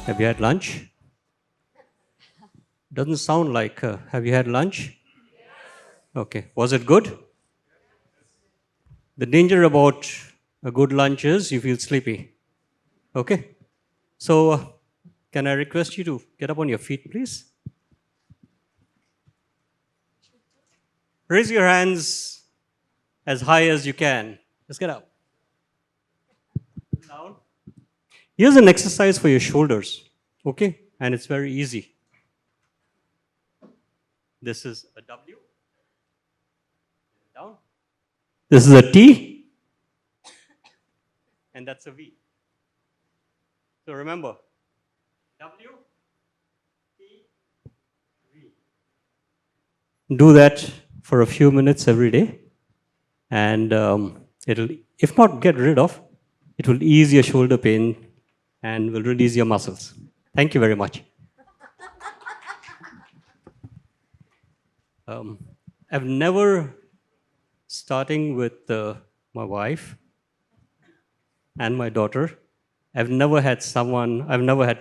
Have you had lunch? Doesn't sound like. Have you had lunch? Okay. Was it good? The danger about a good lunch is you feel sleepy. Okay. So, can I request you to get up on your feet, please? Raise your hands as high as you can. Just get up. Down. Here's an exercise for your shoulders. Okay. And it's very easy. This is a W. Down. This is a T. And that's a V. So remember, W, T, V. Do that for a few minutes every day, and it'll, if not get rid of, it will ease your shoulder pain and will release your muscles. Thank you very much. I've never, starting with my wife and my daughter, I've never had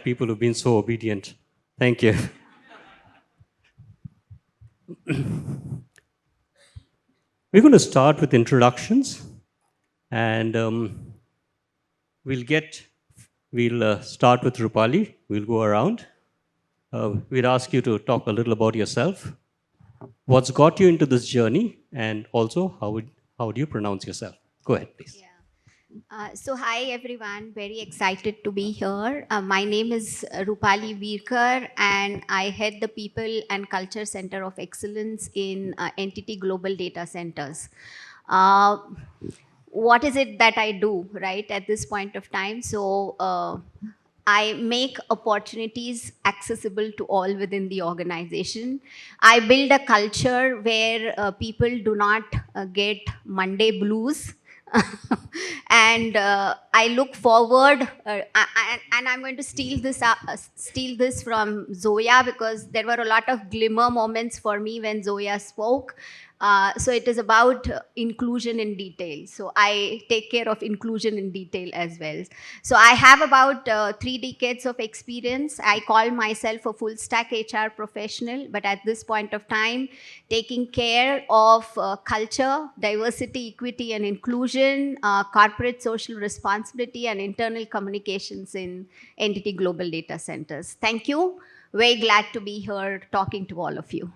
people who've been so obedient. Thank you. We're going to start with introductions, and we'll start with Rupali. We'll go around. We'd ask you to talk a little about yourself. What's got you into this journey, and also how would you pronounce yourself? Go ahead, please. Yeah. So hi everyone, very excited to be here. My name is Rupali Virkar and I head the People and Culture Center of Excellence in Entity Global Data Centers. What is it that I do, right, at this point of time? So I make opportunities accessible to all within the organization. I build a culture where people do not get Monday blues. And I look forward, and I'm going to steal this from Zoya, because there were a lot of glimmer moments for me when Zoya spoke. So it is about inclusion in detail. So I take care of inclusion in detail as well. So I have about 3 decades of experience. I call myself a full stack HR professional, but at this point of time, taking care of culture, diversity, equity, and inclusion, corporate social responsibility, and internal communications in Entity Global Data Centers. Thank you. Very glad to be here talking to all of you.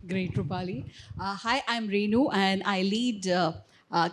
Great, Rupali. Hi, I'm Renu, and I lead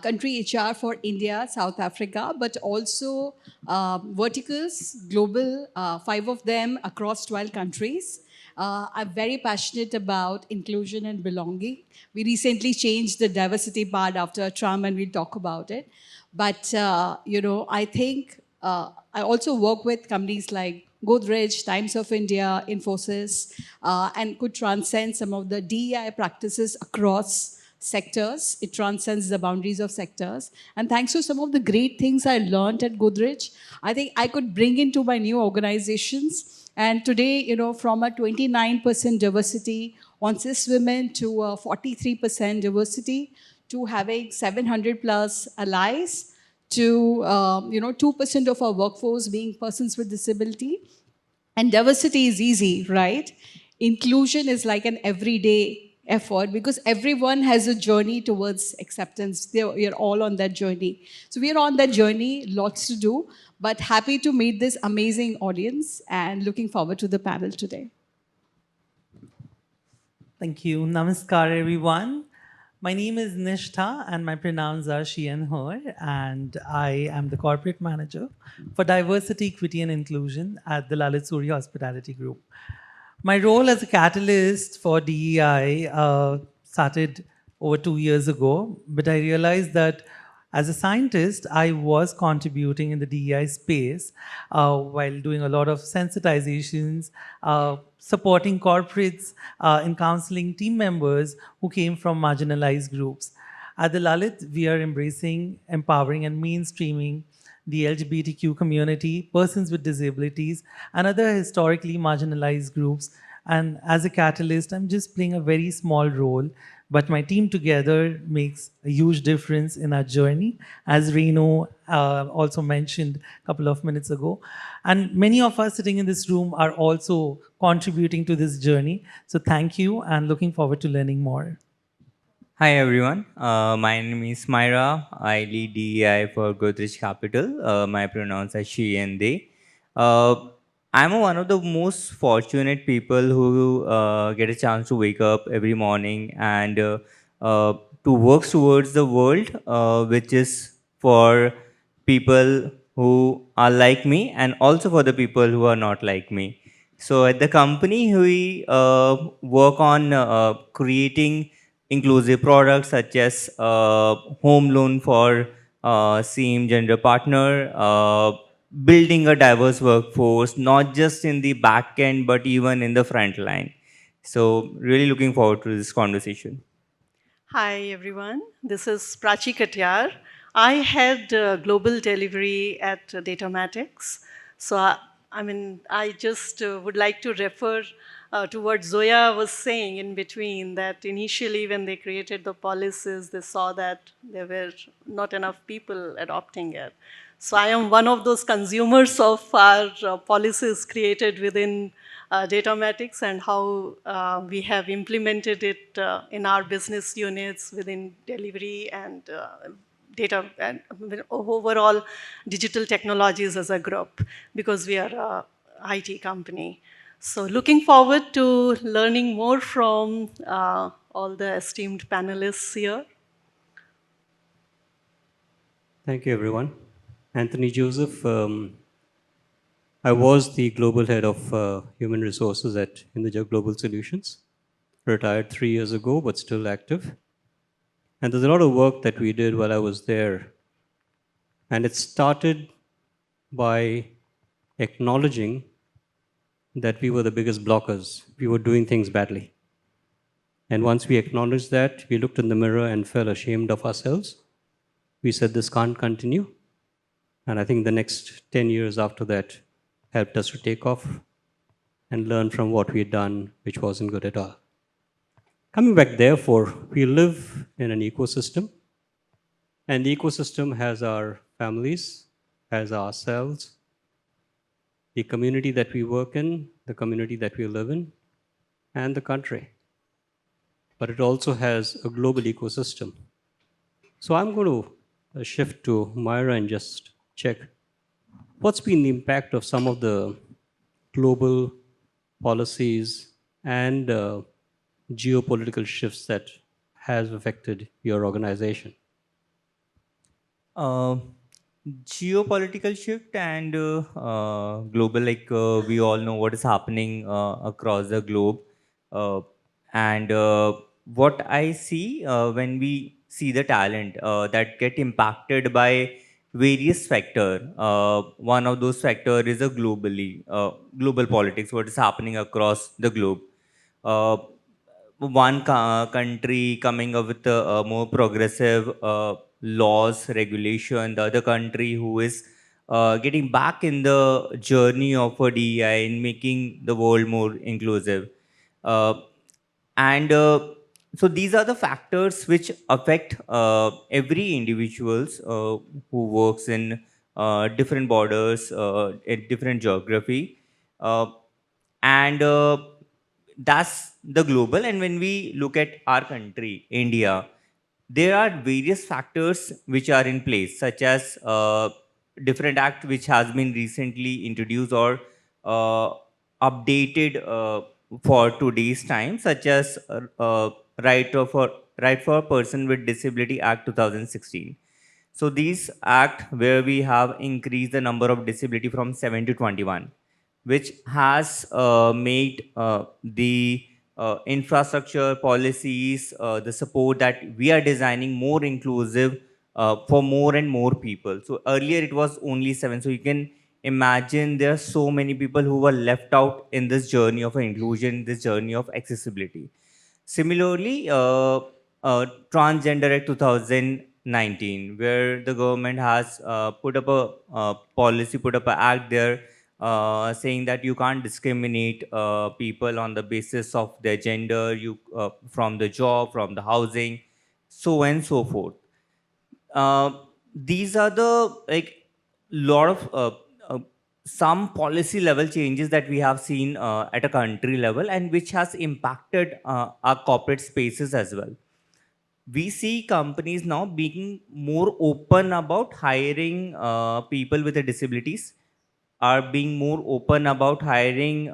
country HR for India, South Africa, but also verticals, global, 5 of them across 12 countries. I'm very passionate about inclusion and belonging. We recently changed the diversity part after Trump, and we'll talk about it. But, I think I also work with companies like Godrej, Times of India, Infosys, and could transcend some of the DEI practices across sectors. It transcends the boundaries of sectors. And thanks to some of the great things I learned at Godrej, I think I could bring into my new organizations. And today, from a 29% diversity on cis women to a 43% diversity to having 700 plus allies, to 2% of our workforce being persons with disability. And diversity is easy, right? Inclusion is like an everyday effort because everyone has a journey towards acceptance. We are all on that journey. So we are on that journey, lots to do, but happy to meet this amazing audience and looking forward to the panel today. Thank you. Namaskar, everyone. My name is Nishtha and my pronouns are she and her, and I am the corporate manager for diversity, equity and inclusion at the Lalit Suri Hospitality Group. My role as a catalyst for DEI started over 2 years ago, but I realized that as a scientist, I was contributing in the DEI space while doing a lot of sensitizations, supporting corporates in counseling team members who came from marginalized groups. At the Lalit, we are embracing, empowering and mainstreaming the LGBTQ community, persons with disabilities, and other historically marginalized groups. And as a catalyst, I'm just playing a very small role But my team together makes a huge difference in our journey, as Reno also mentioned a couple of minutes ago. And many of us sitting in this room are also contributing to this journey. So thank you, and looking forward to learning more. Hi everyone, my name is Myra. I lead DEI for Godrej Capital. My pronouns are she and they. Uh, I'm one of the most fortunate people who get a chance to wake up every morning and uh, to work towards the world, which is for people who are like me and also for the people who are not like me. So at the company, we work on creating inclusive products such as home loan for same gender partner, building a diverse workforce, not just in the back end, but even in the front line. So really looking forward to this conversation. Hi, everyone. This is Prachi Katyar. I had global delivery at Datamatics. So, I just would like to refer to what Zoya was saying in between, that initially when they created the policies, they saw that there were not enough people adopting it. So I am one of those consumers of our policies created within Datamatics and how we have implemented it in our business units within delivery and data and overall digital technologies as a group, because we are a IT company. So looking forward to learning more from all the esteemed panelists here. Thank you, everyone. Anthony Joseph. I was the global head of human resources at Hinduja Global Solutions. Retired 3 years ago, but still active. And there's a lot of work that we did while I was there. And it started by acknowledging that we were the biggest blockers. We were doing things badly. And once we acknowledged that, we looked in the mirror and felt ashamed of ourselves. We said, this can't continue. And I think the next 10 years after that helped us to take off and learn from what we had done, which wasn't good at all. Coming back, therefore, we live in an ecosystem, and the ecosystem has our families, has ourselves, the community that we work in, the community that we live in, and the country. But it also has a global ecosystem. So I'm going to shift to Myra and just check what's been the impact of some of the global policies and geopolitical shifts that has affected your organization. Uh, Geopolitical shift and global, like we all know what is happening across the globe. Uh, and what I see when we see the talent that get impacted by various factor. One of those factor is a global politics, what is happening across the globe. Uh, One country coming up with a more progressive laws, regulation, the other country who is getting back in the journey of a DEI and making the world more inclusive. Uh, and so these are the factors which affect every individuals who works in different borders, in different geography. Uh, and That's the global. And when we look at our country, India, there are various factors which are in place, such as different act which has been recently introduced or uh, updated for today's time, such as right of for right for person with disability act 2016. So these act where we have increased the number of disability from 7 to 21, which has made the infrastructure policies, the support that we are designing more inclusive for more and more people. So earlier it was only 7. So you can imagine there are so many people who were left out in this journey of inclusion, this journey of accessibility. Similarly, Transgender Act 2019, where the government has put up a policy, put up an act there saying that you can't discriminate people on the basis of their gender, from the job, from the housing, so on and so forth. uh, these are the like lot of some policy level changes that we have seen at a country level, and which has impacted our corporate spaces as well. We see companies now being more open about hiring people with disabilities, are being more open about hiring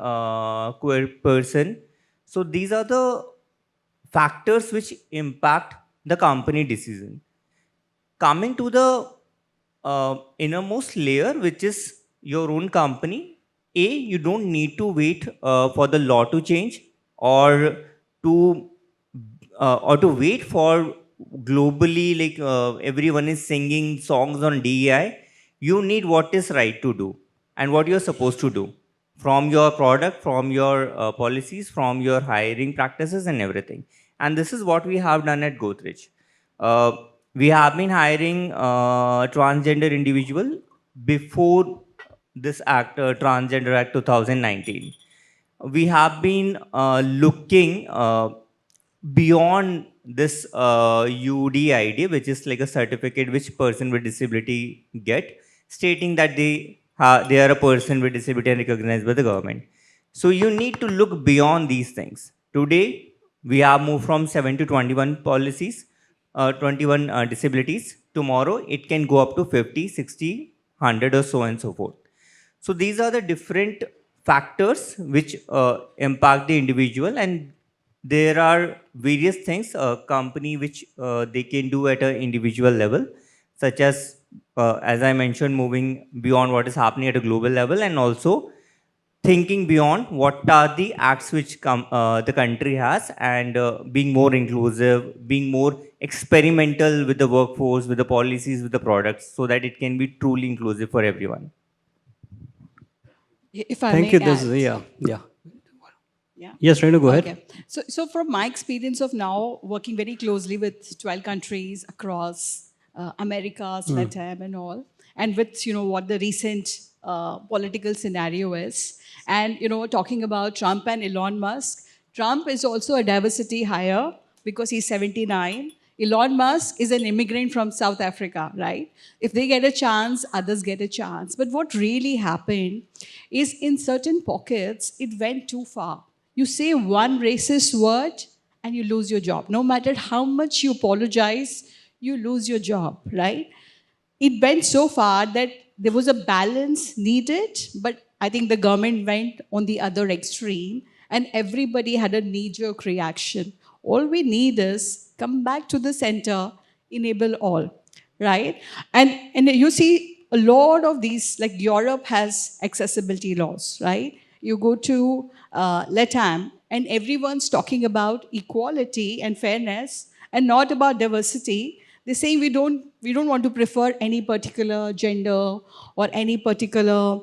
queer person. So these are the factors which impact the company decision. Coming to the innermost layer, which is your own company, you don't need to wait for the law to change, or to to wait for globally, like everyone is singing songs on DEI. You need what is right to do and what you're supposed to do, from your product, from your policies, from your hiring practices and everything. And this is what we have done at Godrej. uh, we have been hiring transgender individual before this act, Transgender Act 2019. We have been looking beyond this UDID, which is like a certificate which person with disability get, stating that they are a person with disability and recognized by the government. So you need to look beyond these things. Today, we have moved from 7 to 21 policies, 21 disabilities. Tomorrow, it can go up to 50, 60, 100 or so and so forth. So these are the different factors which impact the individual, and there are various things a company which they can do at an individual level, such as I mentioned, moving beyond what is happening at a global level, and also thinking beyond what are the acts which the country has, and being more inclusive, being more experimental with the workforce, with the policies, with the products, so that it can be truly inclusive for everyone. If I Thank may you. add. Yeah. Yeah. Yes, Renu, go ahead. Okay. So from my experience of now working very closely with 12 countries across Americas, Latam, and all, and with what the recent political scenario is, and talking about Trump and Elon Musk. Trump is also a diversity hire because he's 79. Elon Musk is an immigrant from South Africa, right? If they get a chance, others get a chance. But what really happened is in certain pockets, it went too far. You say one racist word and you lose your job. No matter how much you apologize, you lose your job, right? It went so far that there was a balance needed, but I think the government went on the other extreme and everybody had a knee jerk reaction. All we need is come back to the center, enable all, right? And you see a lot of these, like Europe has accessibility laws, right? You go to Latam, and everyone's talking about equality and fairness and not about diversity. They're saying we don't want to prefer any particular gender or any particular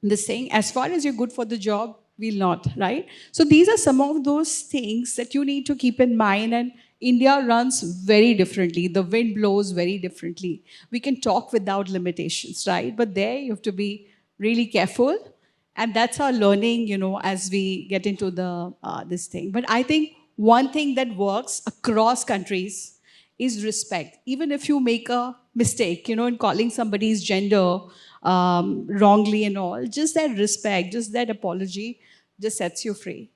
this thing. As far as you're good for the job, we'll not, right? So these are some of those things that you need to keep in mind. And India runs very differently. The wind blows very differently. We can talk without limitations, right? But there you have to be really careful, and that's our learning, as we get into the this thing. But I think one thing that works across countries is respect. Even if you make a mistake, in calling somebody's gender wrongly and all, just that respect, just that apology, just sets you free.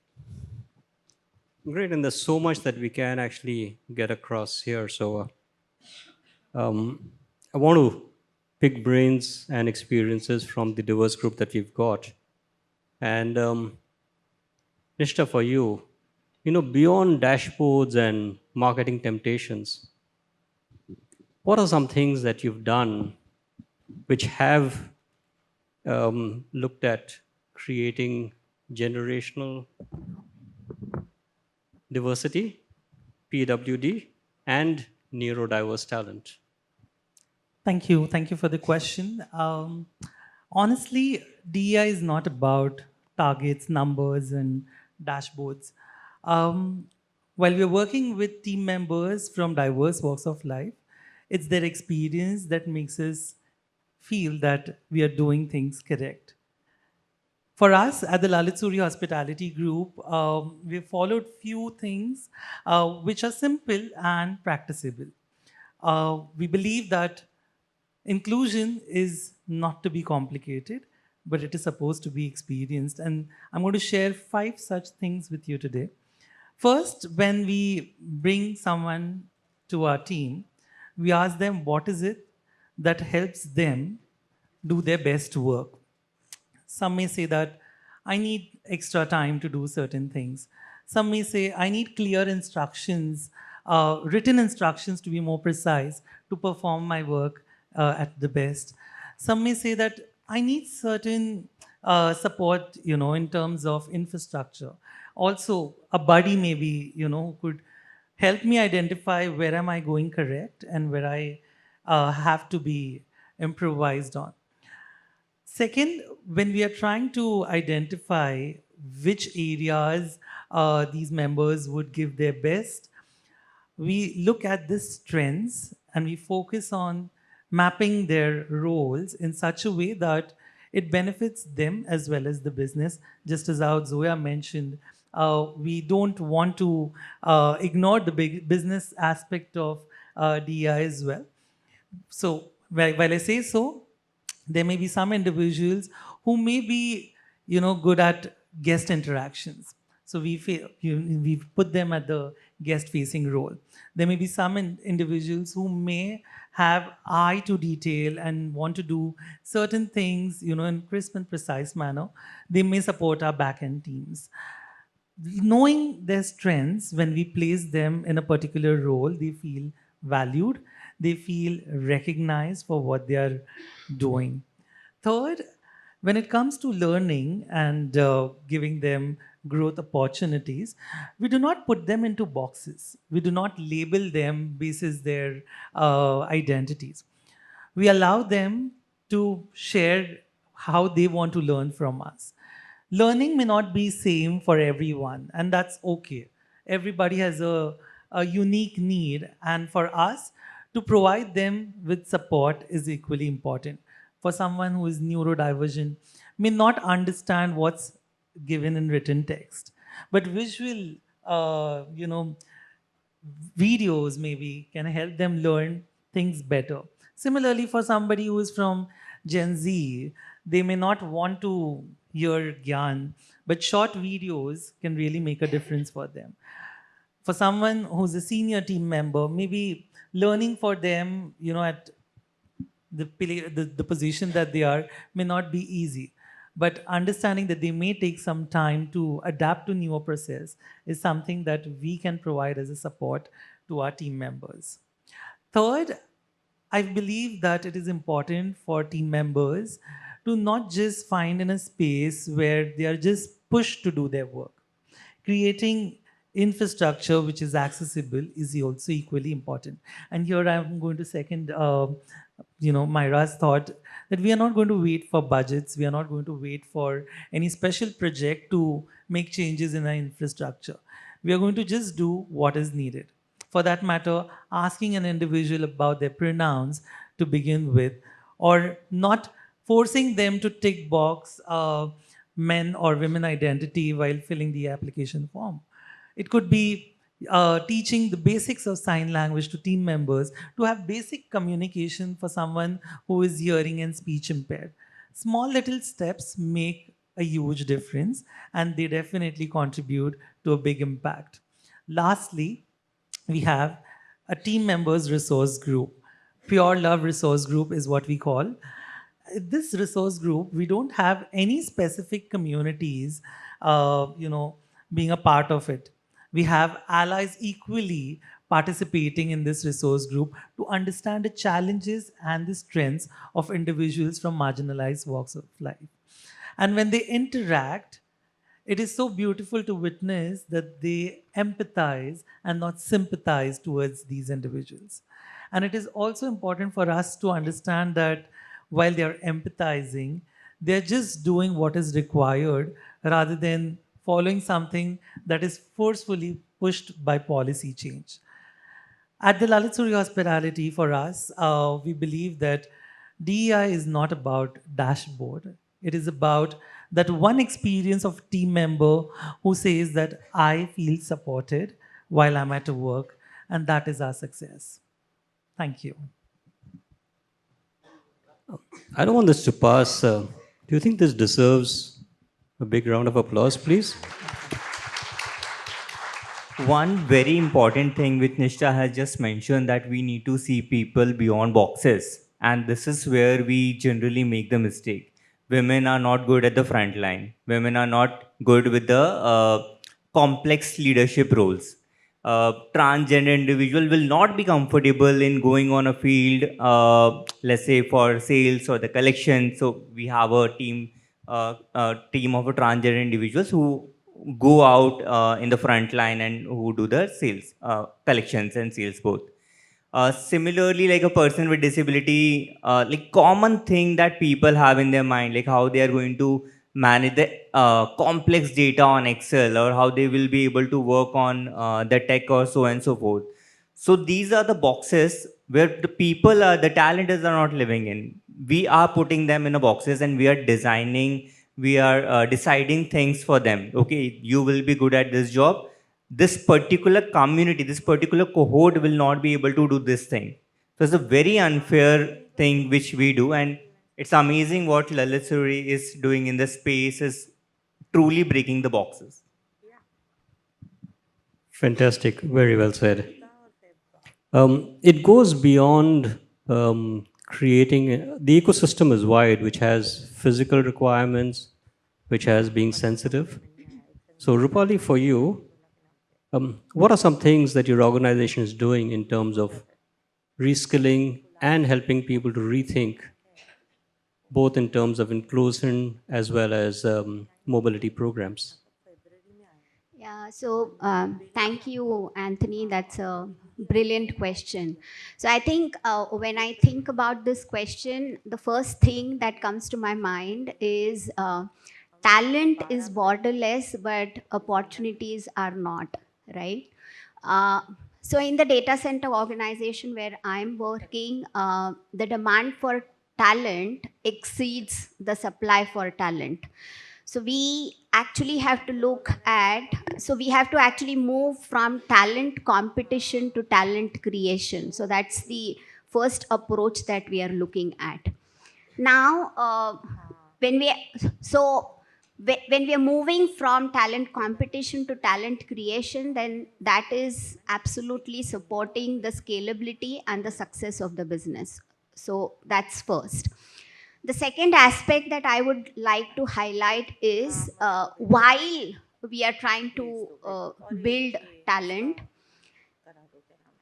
Great. And there's so much that we can actually get across here. So I want to pick brains and experiences from the diverse group that we've got. And Nishta, for you, beyond dashboards and marketing temptations, what are some things that you've done which have looked at creating generational diversity, PWD, and neurodiverse talent? Thank you. Thank you for the question. Honestly, DEI is not about targets, numbers, and dashboards. While we're working with team members from diverse walks of life, it's their experience that makes us feel that we are doing things correct. For us at the Lalituri Hospitality Group, we followed few things which are simple and practicable. We believe that inclusion is not to be complicated, but it is supposed to be experienced. And I'm going to share 5 such things with you today. First, when we bring someone to our team, we ask them what is it that helps them do their best work. Some may say that I need extra time to do certain things. Some may say I need clear instructions, written instructions to be more precise to perform my work at the best. Some may say that I need certain support, in terms of infrastructure. Also, a buddy maybe, who could help me identify where am I going correct and where I have to be improvised on. Second, when we are trying to identify which areas these members would give their best, we look at the strengths and we focus on mapping their roles in such a way that it benefits them as well as the business. Just as our Zoya mentioned, we don't want to ignore the big business aspect of DEI as well. So while I say so, there may be some individuals who may be, good at guest interactions. So we put them at the guest-facing role. There may be some individuals who may have eye to detail and want to do certain things, in crisp and precise manner. They may support our back-end teams. Knowing their strengths, when we place them in a particular role, they feel valued, they feel recognized for what they are doing. Third, when it comes to learning and giving them growth opportunities, we do not put them into boxes. We do not label them basis their identities. We allow them to share how they want to learn from us. Learning may not be same for everyone, and that's okay. Everybody has a unique need, and for us to provide them with support is equally important. For someone who is neurodivergent, may not understand what's given in written text, but visual, videos maybe can help them learn things better. Similarly, for somebody who is from Gen Z, they may not want to hear Gyan, but short videos can really make a difference for them. For someone who's a senior team member, maybe learning for them, at the position that they are may not be easy. But understanding that they may take some time to adapt to newer process is something that we can provide as a support to our team members. Third, I believe that it is important for team members to not just find in a space where they are just pushed to do their work. Creating infrastructure which is accessible is also equally important. And here I'm going to second, Myra's thought that we are not going to wait for budgets. We are not going to wait for any special project to make changes in our infrastructure. We are going to just do what is needed. For that matter, asking an individual about their pronouns to begin with, or not forcing them to tick box men or women identity while filling the application form. It could be teaching the basics of sign language to team members to have basic communication for someone who is hearing and speech impaired. Small little steps make a huge difference, and they definitely contribute to a big impact. Lastly, we have a team members resource group. Pure Love Resource Group is what we call. This resource group, we don't have any specific communities, being a part of it. We have allies equally participating in this resource group to understand the challenges and the strengths of individuals from marginalized walks of life. And when they interact, it is so beautiful to witness that they empathize and not sympathize towards these individuals. And it is also important for us to understand that while they are empathizing, they're just doing what is required rather than following something that is forcefully pushed by policy change. At the Lalituri Hospitality, for us, we believe that DEI is not about dashboard. It is about that one experience of team member who says that I feel supported while I'm at work, and that is our success. Thank you. I don't want this to pass. Do you think this deserves a big round of applause, please? One very important thing which Nishta has just mentioned, that we need to see people beyond boxes. And this is where we generally make the mistake. Women are not good at the front line. Women are not good with the complex leadership roles. Transgender individual will not be comfortable in going on a field, let's say for sales or the collection. So we have a team of a transgender individuals who go out in the front line and who do the sales, collections and sales both. Similarly, like a person with disability, like common thing that people have in their mind, like how they are going to manage the complex data on Excel, or how they will be able to work on the tech or so and so forth. So these are the boxes where the people are, the talenters are not living in. We are putting them in a boxes, and we are designing, we are deciding things for them. Okay, you will be good at this job. This particular community, this particular cohort will not be able to do this thing. So it's a very unfair thing which we do, and it's amazing what Lalit Suri is doing in the space, is truly breaking the boxes. Fantastic. Very well said. It goes beyond creating the ecosystem is wide, which has physical requirements, which has being sensitive. So, Rupali, for you, what are some things that your organization is doing in terms of reskilling and helping people to rethink, both in terms of inclusion as well as mobility programs? Yeah, so thank you, Anthony. That's a brilliant question. So I think when I think about this question, the first thing that comes to my mind is talent is borderless, but opportunities are not, right? Uh, so in the data center organization where I'm working, the demand for talent exceeds the supply for talent. So we actually have to look at, so we have to actually move from talent competition to talent creation. So that's the first approach that we are looking at. Now, when we, so when we are moving from talent competition to talent creation, then that is absolutely supporting the scalability and the success of the business. So that's first. The second aspect that I would like to highlight is while we are trying to build talent,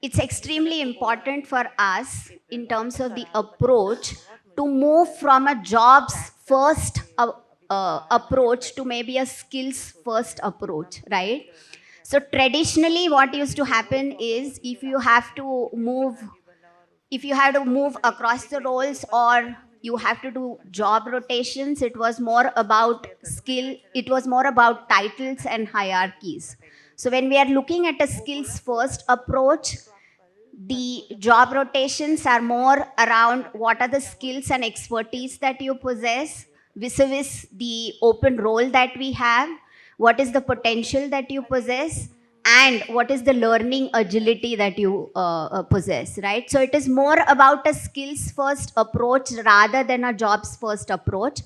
it's extremely important for us in terms of the approach to move from a jobs first approach to maybe a skills first approach, right? So traditionally what used to happen is if you have to move across the roles, or you have to do job rotations, it was more about skill, it was more about titles and hierarchies. So when we are looking at a skills first approach, the job rotations are more around what are the skills and expertise that you possess vis-a-vis the open role that we have, what is the potential that you possess, and what is the learning agility that you possess, right? So it is more about a skills first approach rather than a jobs first approach.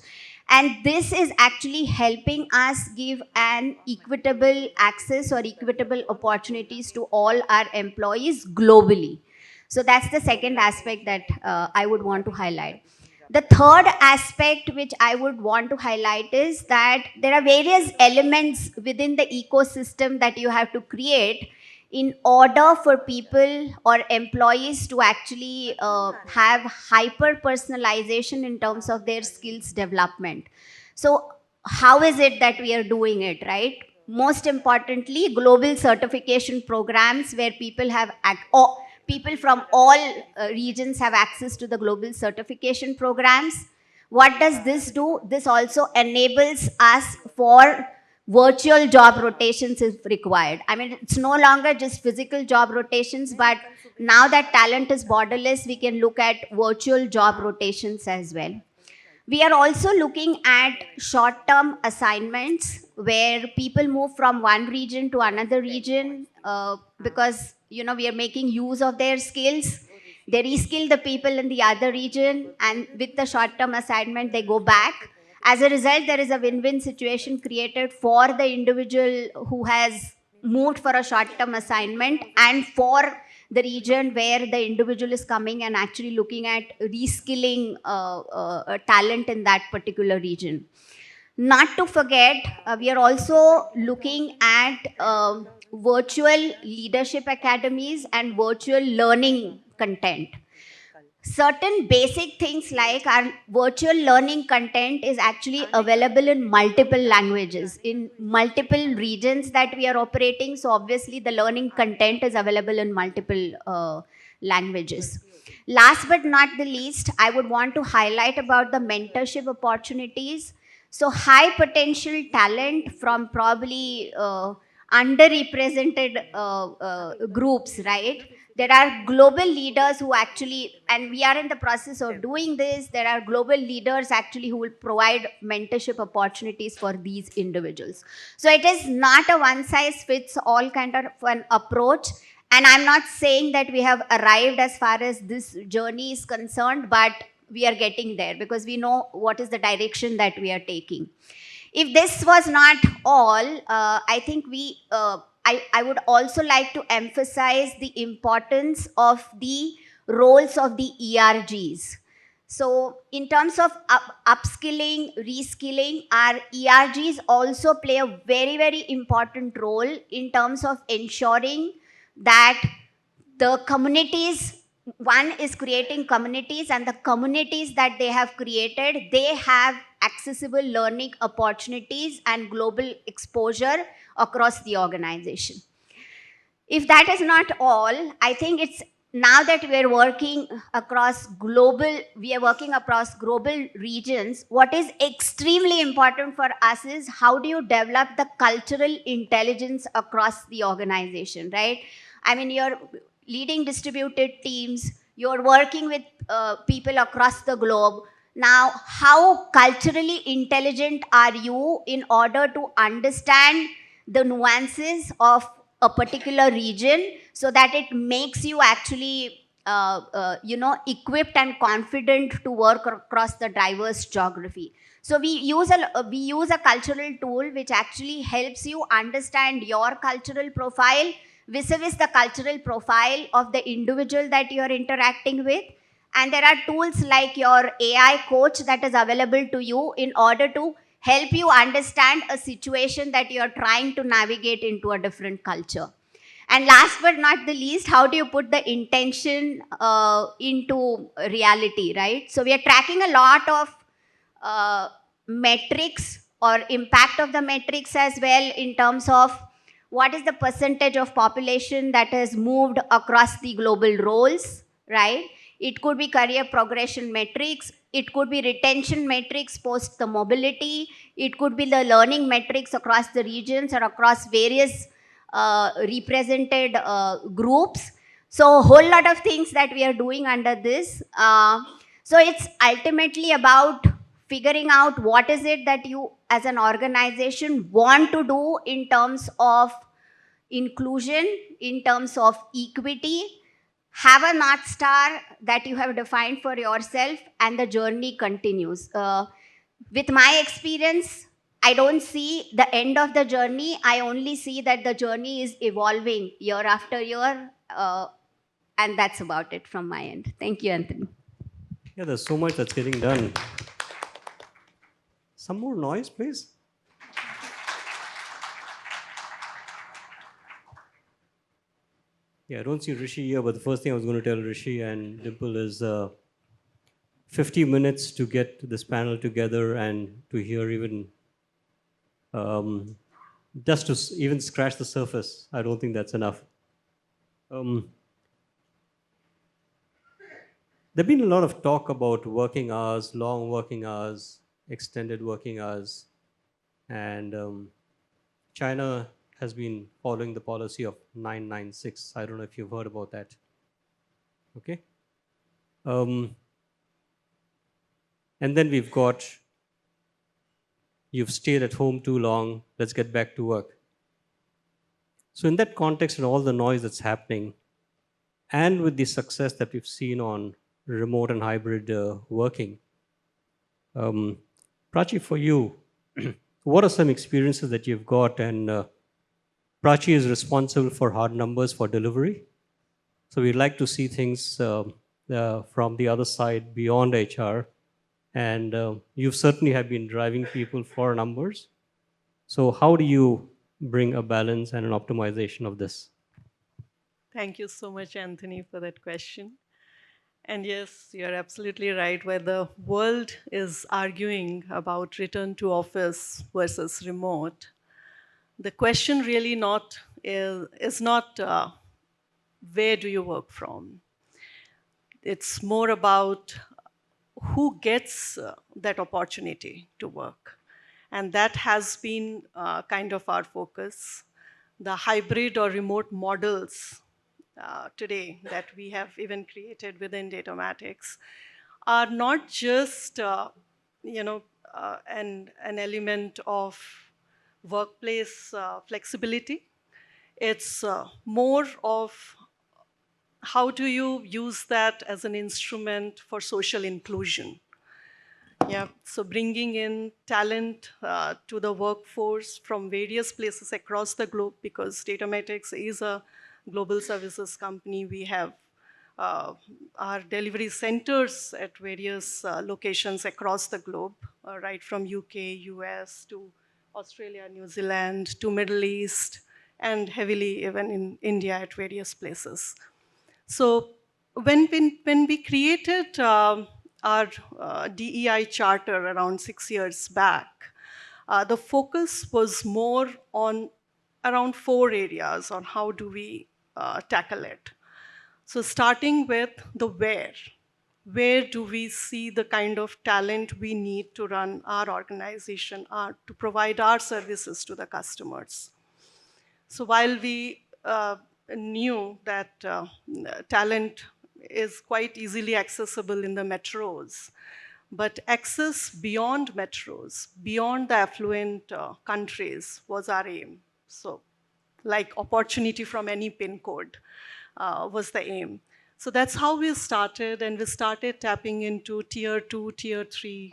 And this is actually helping us give an equitable access or equitable opportunities to all our employees globally. So that's the second aspect that I would want to highlight. The third aspect which I would want to highlight is that there are various elements within the ecosystem that you have to create in order for people or employees to actually have hyper personalization in terms of their skills development. So how is it that we are doing it, right? Most importantly, global certification programs where people have people from all regions have access to the global certification programs. What does this do? This also enables us for virtual job rotations if required. I mean, it's no longer just physical job rotations, but now that talent is borderless, we can look at virtual job rotations as well. We are also looking at short-term assignments where people move from one region to another region because we are making use of their skills. They reskill the people in the other region, and with the short-term assignment, they go back. As a result, there is a win-win situation created for the individual who has moved for a short-term assignment and for the region where the individual is coming and actually looking at reskilling talent in that particular region. Not to forget, we are also looking at virtual leadership academies and virtual learning content. Certain basic things like our virtual learning content is actually available in multiple languages, in multiple regions that we are operating. So obviously the learning content is available in multiple languages. Last but not the least, I would want to highlight about the mentorship opportunities. So high potential talent from probably underrepresented groups, right? There are global leaders who actually, and we are in the process of doing this, there are global leaders actually who will provide mentorship opportunities for these individuals. So it is not a one size fits all kind of an approach. And I'm not saying that we have arrived as far as this journey is concerned, but we are getting there because we know what is the direction that we are taking. If this was not all, I think I would also like to emphasize the importance of the roles of the ERGs. So in terms of upskilling, reskilling, our ERGs also play a very, very important role in terms of ensuring that the communities, one is creating communities, and the communities that they have created, they have accessible learning opportunities and global exposure across the organization. If that is not all, I think it's now that we are working across global regions, what is extremely important for us is how do you develop the cultural intelligence across the organization, right? I mean, you're leading distributed teams, you're working with people across the globe. Now, how culturally intelligent are you in order to understand the nuances of a particular region so that it makes you actually equipped and confident to work across the diverse geography. So we use a cultural tool which actually helps you understand your cultural profile vis-a-vis the cultural profile of the individual that you are interacting with. And there are tools like your AI coach that is available to you in order to help you understand a situation that you're trying to navigate into a different culture. And last but not the least, how do you put the intention into reality, right? So we are tracking a lot of metrics or impact of the metrics as well in terms of what is the percentage of population that has moved across the global roles, right? It could be career progression metrics. It could be retention metrics post the mobility. It could be the learning metrics across the regions or across various represented groups. So a whole lot of things that we are doing under this. So it's ultimately about figuring out what is it that you as an organization want to do in terms of inclusion, in terms of equity. Have a North Star that you have defined for yourself, and the journey continues. With my experience, I don't see the end of the journey. I only see that the journey is evolving year after year. And that's about it from my end. Thank you, Anthony. Yeah, there's so much that's getting done. Some more noise, please. Yeah, I don't see Rishi here, but the first thing I was going to tell Rishi and Dimple is 50 minutes to get this panel together and to hear even just to even scratch the surface. I don't think that's enough. There's been a lot of talk about working hours, long working hours, extended working hours, and China has been following the policy of 996. I don't know if you've heard about that. Okay. And And then we've got, you've stayed at home too long, let's get back to work. So, in that context and all the noise that's happening, and with the success that we've seen on remote and hybrid working, Prachi, for you, what are some experiences that you've got? And Prachi is responsible for hard numbers for delivery. So we'd like to see things from the other side beyond HR. And you certainly have been driving people for numbers. So how do you bring a balance and an optimization of this? Thank you so much, Anthony, for that question. And yes, you're absolutely right. Where the world is arguing about return to office versus remote, the question really is not where do you work from. It's more about who gets that opportunity to work. And that has been kind of our focus. The hybrid or remote models today that we have even created within Datamatics are not just an element of workplace flexibility. It's more of how do you use that as an instrument for social inclusion. Yeah, so bringing in talent to the workforce from various places across the globe, because Datamatics is a global services company. We have our delivery centers at various locations across the globe, right from UK, US to Australia, New Zealand, to Middle East, and heavily even in India at various places. So when we created our DEI charter around 6 years back, the focus was more on around 4 areas on how do we tackle it. So starting with the where do we see the kind of talent we need to run our organization, to provide our services to the customers. So while we knew that talent is quite easily accessible in the metros, but access beyond metros, beyond the affluent countries was our aim. So like opportunity from any pin code was the aim. So that's how we started, and we started tapping into tier 2, tier 3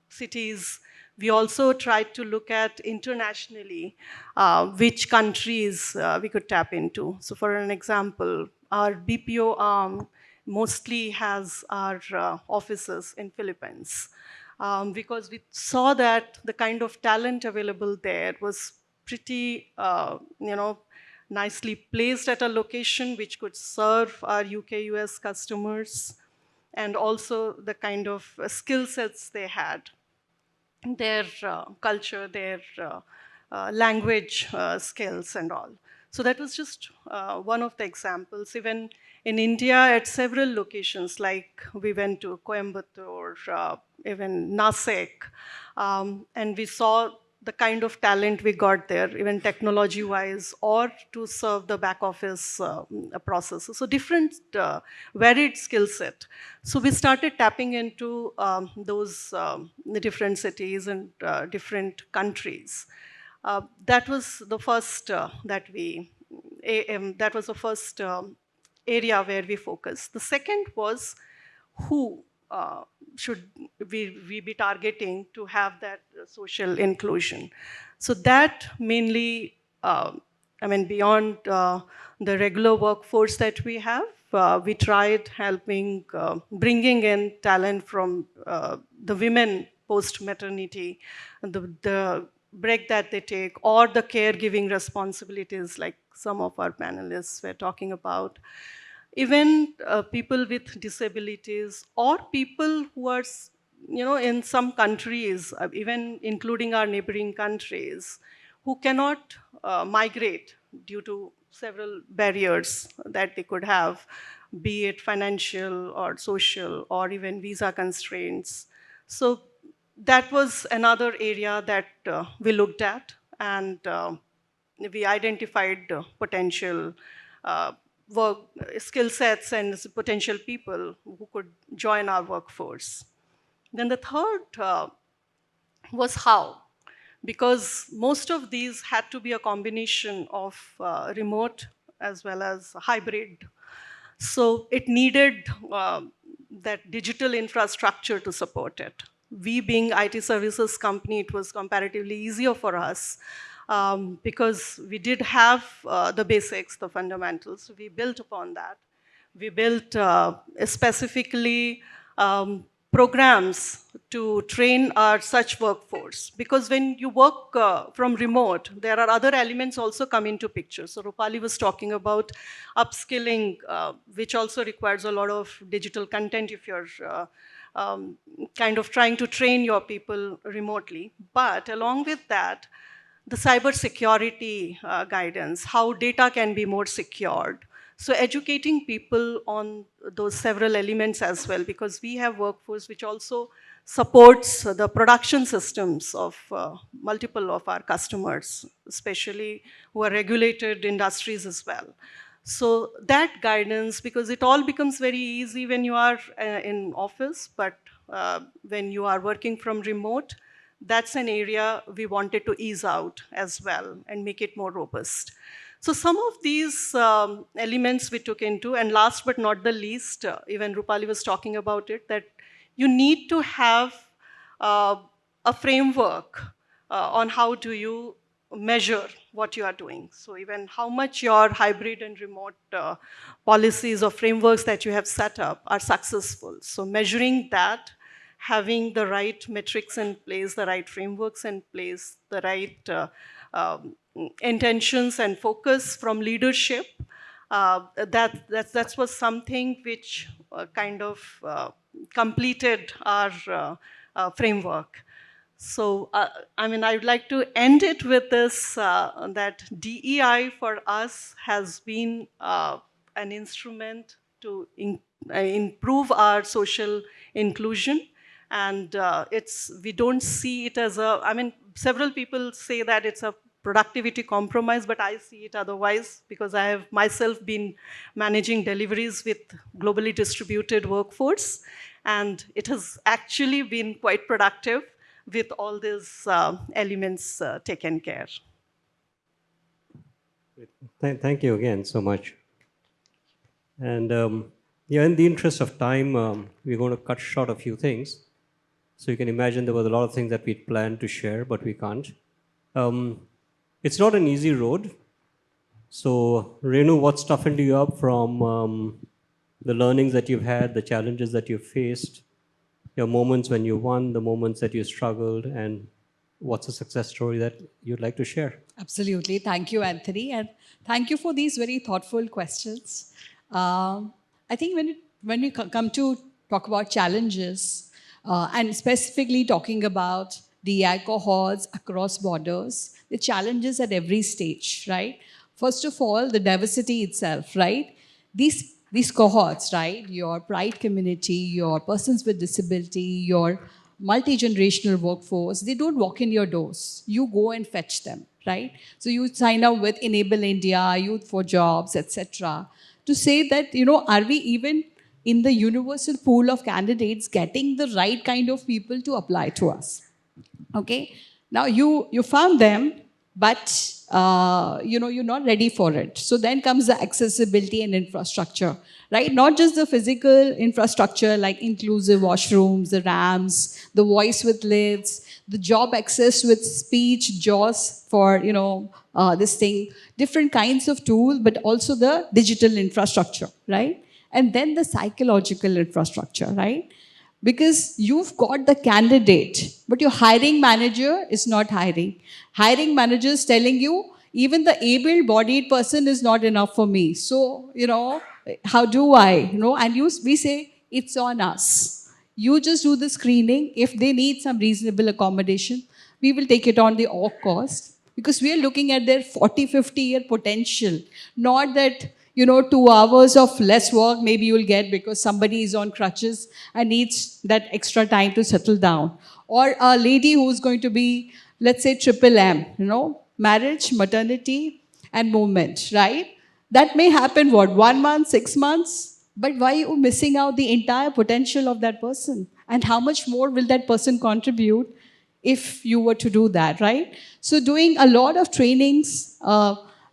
cities. We also tried to look at internationally which countries we could tap into. So for an example, our BPO arm mostly has our offices in Philippines, because we saw that the kind of talent available there was pretty, nicely placed at a location which could serve our UK, US customers, and also the kind of skill sets they had, their culture, their language skills and all. So that was just one of the examples. Even in India, at several locations, like we went to Coimbatore, even Nasik, and we saw the kind of talent we got there, even technology-wise, or to serve the back office processes. So different varied skill set. So we started tapping into the different cities and different countries. That was the first that was the first area where we focused. The second was who should we be targeting to have that social inclusion. So that mainly, beyond the regular workforce that we have, we tried helping, bringing in talent from the women post-maternity, the break that they take, or the caregiving responsibilities like some of our panelists were talking about. Even people with disabilities, or people who are, in some countries, even including our neighboring countries, who cannot migrate due to several barriers that they could have, be it financial or social or even visa constraints. So that was another area that we looked at, and we identified potential work skill sets and potential people who could join our workforce. Then the third was how, because most of these had to be a combination of remote as well as hybrid. So it needed that digital infrastructure to support it. We being IT services company, it was comparatively easier for us because we did have the basics, the fundamentals. We built upon that. We built specifically programs to train our such workforce. Because when you work from remote, there are other elements also come into picture. So Rupali was talking about upskilling, which also requires a lot of digital content if you're kind of trying to train your people remotely. But along with that, the cyber security guidance, how data can be more secured. So educating people on those several elements as well, because we have workforce which also supports the production systems of multiple of our customers, especially who are regulated industries as well. So that guidance, because it all becomes very easy when you are in office, but when you are working from remote, that's an area we wanted to ease out as well and make it more robust. So some of these elements we took into, and last but not the least, even Rupali was talking about it, that you need to have a framework on how do you measure what you are doing. So even how much your hybrid and remote policies or frameworks that you have set up are successful. So measuring that, having the right metrics in place, the right frameworks in place, the right intentions and focus from leadership, that was something which kind of completed our framework. So, I mean, I would like to end it with this, that DEI for us has been an instrument to improve our social inclusion. And we don't see it as a, I mean, several people say that it's a productivity compromise, but I see it otherwise, because I have myself been managing deliveries with globally distributed workforce, and it has actually been quite productive with all these elements taken care. Thank you again so much. And yeah, in the interest of time, we're going to cut short a few things. So you can imagine there was a lot of things that we'd planned to share, but we can't. It's not an easy road. So Renu, what's toughened you up from the learnings that you've had, the challenges that you've faced, your moments when you won, the moments that you struggled, and what's a success story that you'd like to share? Absolutely. Thank you, Anthony. And thank you for these very thoughtful questions. I think when we come to talk about challenges, and specifically talking about DI cohorts across borders, the challenges at every stage, right? First of all, the diversity itself, right? These cohorts, right? Your pride community, your persons with disability, your multi-generational workforce, they don't walk in your doors. You go and fetch them, right? So you sign up with Enable India, Youth for Jobs, etc., to say that, are we even in the universal pool of candidates getting the right kind of people to apply to us? Okay, now you found them, but you're not ready for it. So then comes the accessibility and infrastructure, right? Not just the physical infrastructure like inclusive washrooms, the ramps, the voice with lids, the job access with speech, JAWS for this thing, different kinds of tools, but also the digital infrastructure, right? And then the psychological infrastructure, right? Because you've got the candidate, but your hiring manager is not hiring. Hiring manager is telling you, even the able-bodied person is not enough for me. So, how do I? And we say, it's on us. You just do the screening. If they need some reasonable accommodation, we will take it on the all cost, because we are looking at their 40, 50-year potential, not that 2 hours of less work maybe you'll get because somebody is on crutches and needs that extra time to settle down. Or a lady who's going to be, let's say, triple M, marriage, maternity, and movement, right? That may happen, what, 1 month, 6 months? But why are you missing out the entire potential of that person? And how much more will that person contribute if you were to do that, right? So doing a lot of trainings,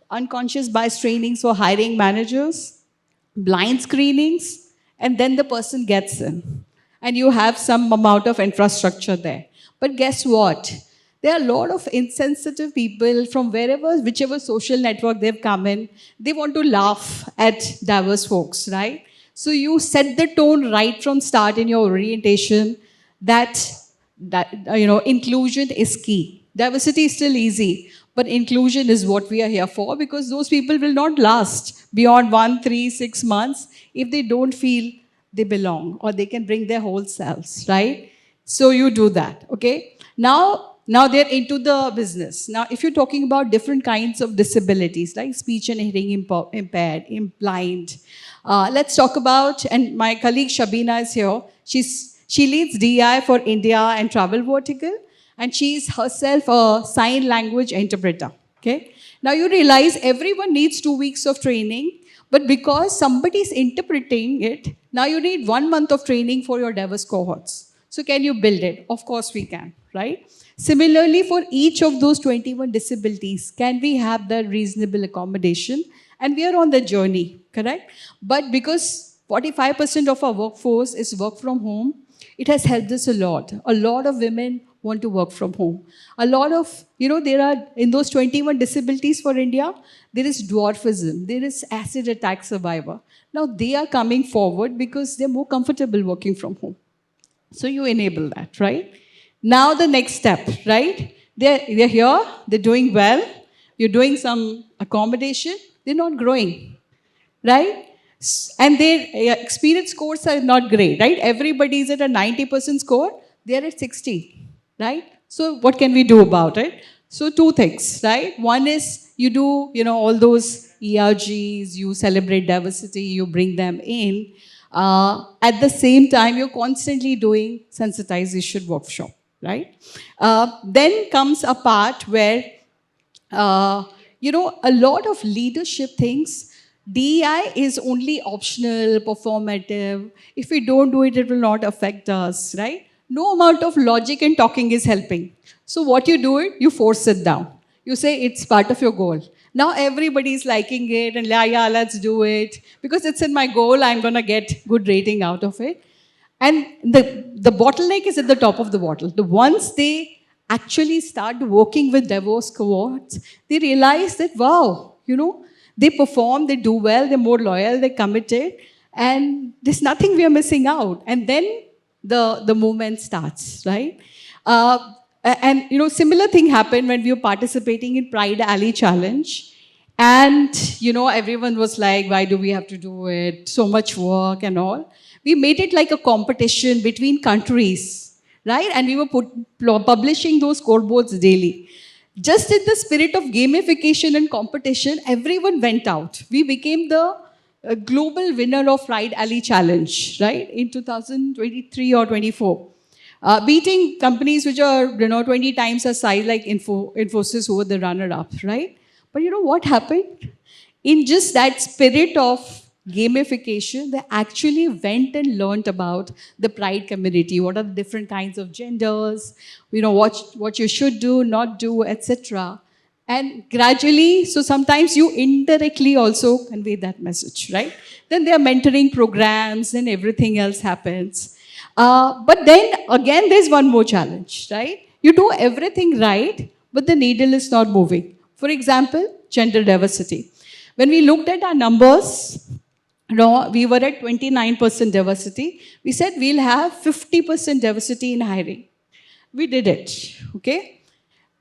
unconscious bias trainings for hiring managers, blind screenings, and then the person gets in. And you have some amount of infrastructure there. But guess what? There are a lot of insensitive people from wherever, whichever social network they've come in, they want to laugh at diverse folks, right? So you set the tone right from start in your orientation that inclusion is key. Diversity is still easy, but inclusion is what we are here for, because those people will not last beyond 1, 3, 6 months if they don't feel they belong or they can bring their whole selves, right? So you do that, okay? Now they're into the business. Now, if you're talking about different kinds of disabilities, like speech and hearing impaired, blind, let's talk about, and my colleague Shabina is here. She leads DI for India and Travel Vertical, and she's herself a sign language interpreter. Okay. Now you realize everyone needs 2 weeks of training, but because somebody's interpreting it, now you need 1 month of training for your diverse cohorts. So can you build it? Of course we can, right? Similarly, for each of those 21 disabilities, can we have the reasonable accommodation? And we are on the journey, correct? But because 45% of our workforce is work from home, it has helped us a lot. A lot of women want to work from home. A lot of, there are, in those 21 disabilities for India, there is dwarfism, there is acid attack survivor. Now they are coming forward because they're more comfortable working from home. So you enable that, right? Now the next step, right? They're here, they're doing well, you're doing some accommodation, they're not growing, right? And their experience scores are not great, right? Everybody is at a 90% score, they're at 60, right? So what can we do about it? So 2 things, right? One is you do, all those ERGs, you celebrate diversity, you bring them in. At the same time, you're constantly doing sensitization workshop, right? Then comes a part where, a lot of leadership things, DEI is only optional, performative. If we don't do it, it will not affect us, right? No amount of logic and talking is helping. So what you do it, you force it down. You say it's part of your goal. Now everybody is liking it and yeah, let's do it. Because it's in my goal, I'm going to get good rating out of it. And the bottleneck is at the top of the bottle. Once they actually start working with diverse cohorts, they realize that, wow, they perform, they do well, they're more loyal, they're committed, and there's nothing we are missing out. And then the movement starts, right? And similar thing happened when we were participating in Pride Alley Challenge. And, everyone was like, why do we have to do it? So much work and all. We made it like a competition between countries, right? And we were publishing those scoreboards daily. Just in the spirit of gamification and competition, everyone went out. We became the global winner of Pride Alley Challenge, right? In 2023 or 24. Beating companies which are 20 times the size, like Infosys, who were the runner-up, right? But you know what happened? In just that spirit of gamification, they actually went and learned about the Pride community. What are the different kinds of genders? What you should do, not do, etc. And gradually, so sometimes you indirectly also convey that message, right? Then there are mentoring programs, and everything else happens. But then again, there's one more challenge, right? You do everything right, but the needle is not moving. For example, gender diversity. When we looked at our numbers, we were at 29% diversity. We said we'll have 50% diversity in hiring. We did it, okay?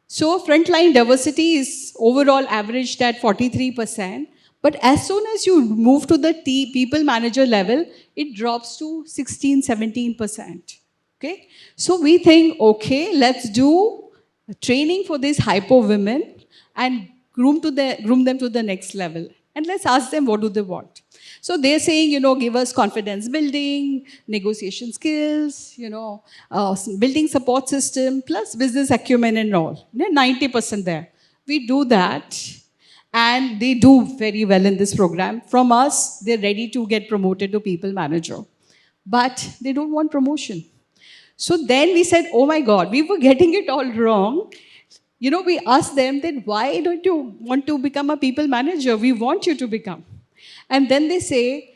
So frontline diversity is overall averaged at 43%. But as soon as you move to the people manager level, it drops to 16, 17%. Okay? So we think, okay, let's do training for these hypo women and groom them to the next level. And let's ask them what do they want. So they're saying, give us confidence building, negotiation skills, building support system, plus business acumen and all. 90% there. We do that. And they do very well in this program. From us, they're ready to get promoted to people manager. But they don't want promotion. So then we said, oh my God, we were getting it all wrong. We asked them that why don't you want to become a people manager? We want you to become. And then they say,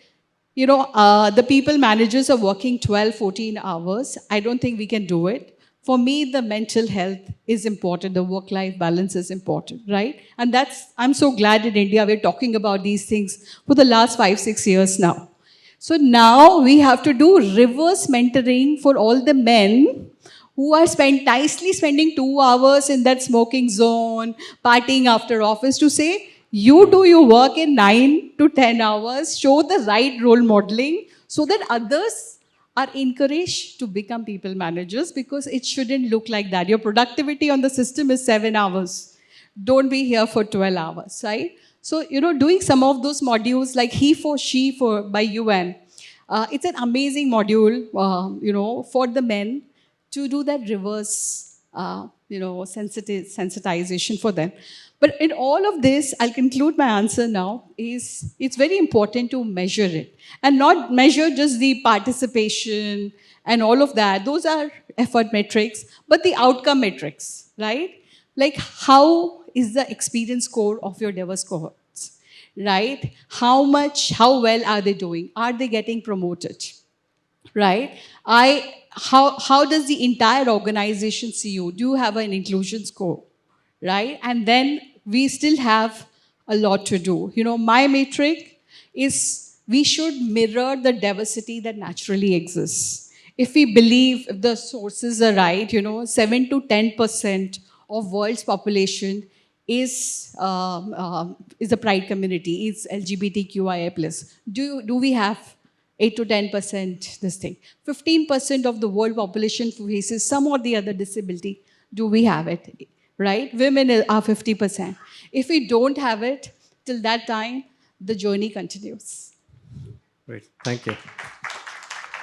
the people managers are working 12, 14 hours. I don't think we can do it. For me, the mental health is important. The work-life balance is important, right? And I'm so glad in India we're talking about these things for the last 5, 6 years now. So now we have to do reverse mentoring for all the men who are nicely spending 2 hours in that smoking zone, partying after office to say, you do your work in 9 to 10 hours, show the right role modeling so that others are encouraged to become people managers, because it shouldn't look like that. Your productivity on the system is 7 hours. Don't be here for 12 hours, right? So, doing some of those modules like He for She for by UN, it's an amazing module, for the men to do that reverse, sensitization for them. But in all of this, I'll conclude my answer now, is it's very important to measure it. And not measure just the participation and all of that. Those are effort metrics, but the outcome metrics, right? Like how is the experience score of your diverse cohorts, right? How well are they doing? Are they getting promoted? Right? How does the entire organization see you? Do you have an inclusion score? Right? And then we still have a lot to do. My metric is we should mirror the diversity that naturally exists. If we believe, if the sources are right, 7 to 10% of world's population is a pride community, is LGBTQIA plus. Do we have 8 to 10% this thing? 15% of the world population faces some or the other disability. Do we have it? Right? Women are 50%. If we don't have it, till that time, the journey continues. Great. Thank you.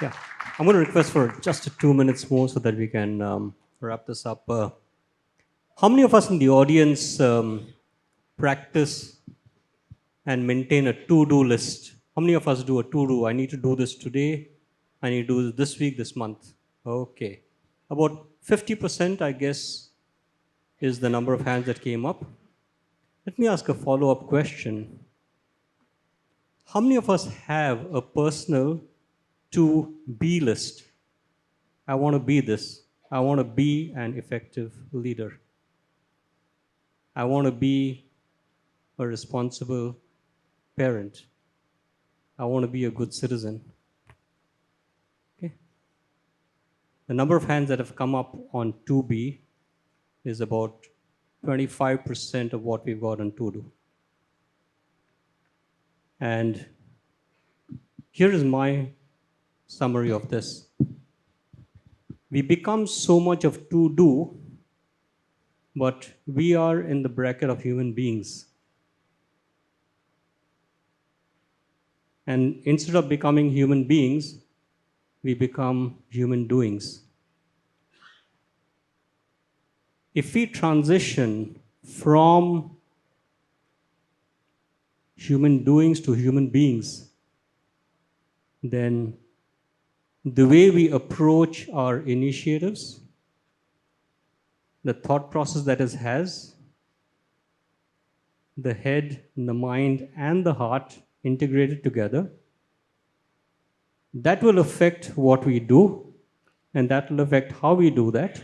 Yeah. I'm going to request for just 2 minutes more so that we can wrap this up. How many of us in the audience practice and maintain a to-do list? How many of us do a to-do? I need to do this today. I need to do this week, this month. Okay. About 50%, I guess, is the number of hands that came up. Let me ask a follow-up question. How many of us have a personal to-be list? I want to be this. I want to be an effective leader. I want to be a responsible parent. I want to be a good citizen. Okay. The number of hands that have come up on to be is about 25% of what we've got on to do. And here is my summary of this. We become so much of to do, but we are in the bracket of human beings. And instead of becoming human beings, we become human doings. If we transition from human doings to human beings, then the way we approach our initiatives, the thought process that it has, the head, the mind, and the heart integrated together, that will affect what we do, and that will affect how we do that,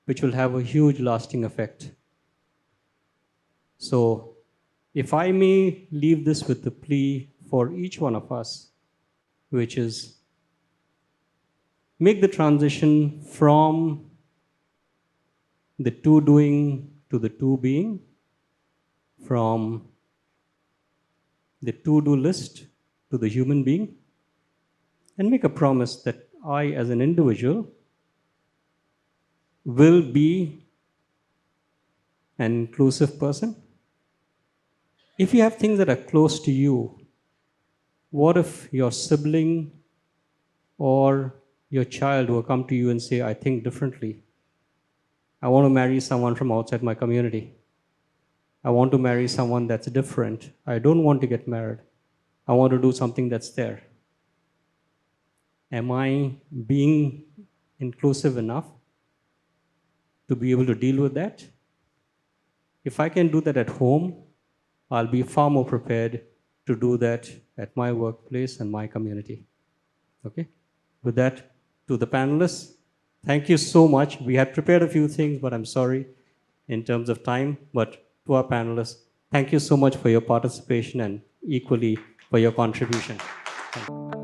which will have a huge lasting effect. So, if I may leave this with the plea for each one of us, which is make the transition from the to doing to the to being, from the to-do list to the human being, and make a promise that I, as an individual, will be an inclusive person. If you have things that are close to you, what if your sibling or your child will come to you and say, I think differently. I want to marry someone from outside my community. I want to marry someone that's different. I don't want to get married. I want to do something that's there. Am I being inclusive enough to be able to deal with that? If I can do that at home, I'll be far more prepared to do that at my workplace and my community. Okay? With that, to the panelists, thank you so much. We had prepared a few things, but I'm sorry in terms of time. But to our panelists, thank you so much for your participation and equally for your contribution. Thank you.